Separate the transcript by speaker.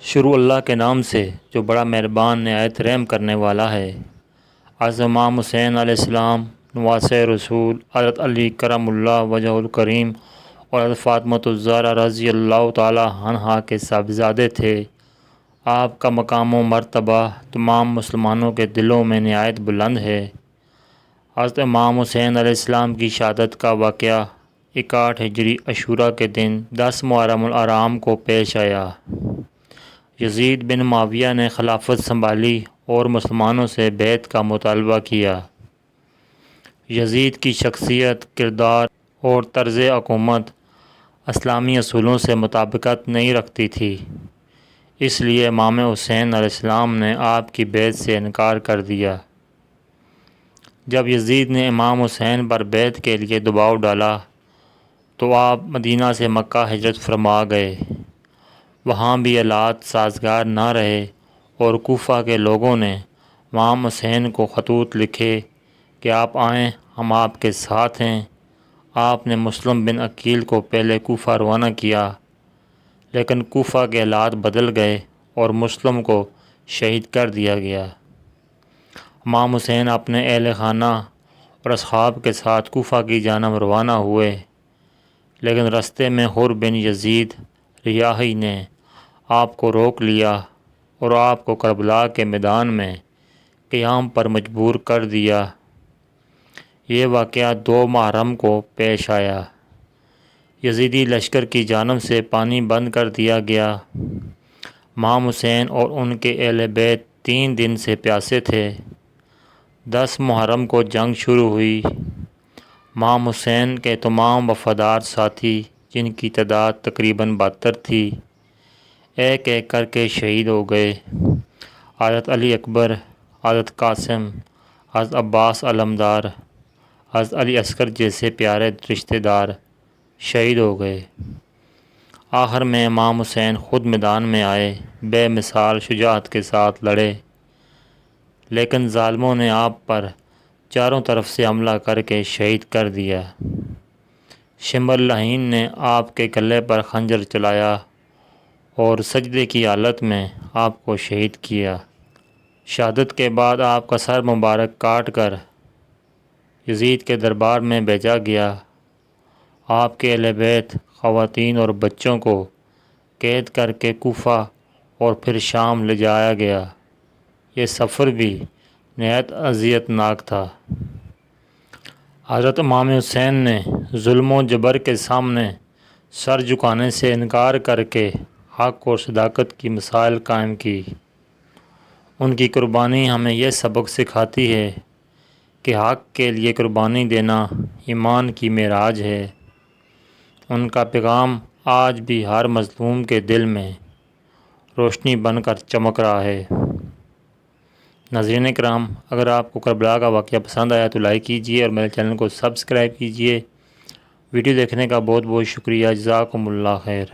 Speaker 1: شروع اللہ کے نام سے جو بڑا مہربان نہایت رحم کرنے والا ہے۔ حضرت امام حسین علیہ السلام نواسۂ رسول، حضرت علی کرم اللہ وجہ الکریم اور حضرت فاطمۃ الزہرا رضی اللہ تعالی عنہا کے صاحبزادے تھے۔ آپ کا مقام و مرتبہ تمام مسلمانوں کے دلوں میں نہایت بلند ہے۔ حضرت امام حسین علیہ السلام کی شہادت کا واقعہ 61 ہجری عاشوراء کے دن 10 محرم الحرام کو پیش آیا۔ یزید بن معاویہ نے خلافت سنبھالی اور مسلمانوں سے بیعت کا مطالبہ کیا۔ یزید کی شخصیت، کردار اور طرز حکومت اسلامی اصولوں سے مطابقت نہیں رکھتی تھی، اس لیے امام حسین علیہ السلام نے آپ کی بیعت سے انکار کر دیا۔ جب یزید نے امام حسین پر بیعت کے لیے دباؤ ڈالا تو آپ مدینہ سے مکہ ہجرت فرما گئے۔ وہاں بھی حالات سازگار نہ رہے اور کوفہ کے لوگوں نے امام حسین کو خطوط لکھے کہ آپ آئیں، ہم آپ کے ساتھ ہیں۔ آپ نے مسلم بن عقیل کو پہلے کوفہ روانہ کیا، لیکن کوفہ کے حالات بدل گئے اور مسلم کو شہید کر دیا گیا۔ امام حسین اپنے اہل خانہ اور اصحاب کے ساتھ کوفہ کی جانب روانہ ہوئے، لیکن رستے میں حر بن یزید ریاحی نے آپ کو روک لیا اور آپ کو کربلا کے میدان میں قیام پر مجبور کر دیا۔ یہ واقعہ 2 محرم کو پیش آیا۔ یزیدی لشکر کی جانب سے پانی بند کر دیا گیا۔ امام حسین اور ان کے اہل بیت 3 دن سے پیاسے تھے۔ 10 محرم کو جنگ شروع ہوئی۔ امام حسین کے تمام وفادار ساتھی، جن کی تعداد تقریباً 72 تھی، ایک ایک کر کے شہید ہو گئے۔ حضرت علی اکبر، حضرت قاسم، حضرت عباس علمدار، حضرت علی اصغر جیسے پیارے رشتہ دار شہید ہو گئے۔ آخر میں امام حسین خود میدان میں آئے، بے مثال شجاعت کے ساتھ لڑے، لیکن ظالموں نے آپ پر چاروں طرف سے حملہ کر کے شہید کر دیا۔ شمر لعین نے آپ کے گلے پر خنجر چلایا اور سجدے کی حالت میں آپ کو شہید کیا۔ شہادت کے بعد آپ کا سر مبارک کاٹ کر یزید کے دربار میں بھیجا گیا۔ آپ کے اہل بیت، خواتین اور بچوں کو قید کر کے کوفہ اور پھر شام لے جایا گیا۔ یہ سفر بھی نہایت اذیت ناک تھا۔ حضرت امام حسین نے ظلم و جبر کے سامنے سر جھکانے سے انکار کر کے حق اور صداقت کی مثال قائم کی۔ ان کی قربانی ہمیں یہ سبق سکھاتی ہے کہ حق کے لیے قربانی دینا ایمان کی معراج ہے۔ ان کا پیغام آج بھی ہر مظلوم کے دل میں روشنی بن کر چمک رہا ہے۔ ناظرین کرام، اگر آپ کو کربلا کا واقعہ پسند آیا تو لائک کیجیے اور میرے چینل کو سبسکرائب کیجیے۔ ویڈیو دیکھنے کا بہت بہت شکریہ۔ جزاکم اللہ خیر۔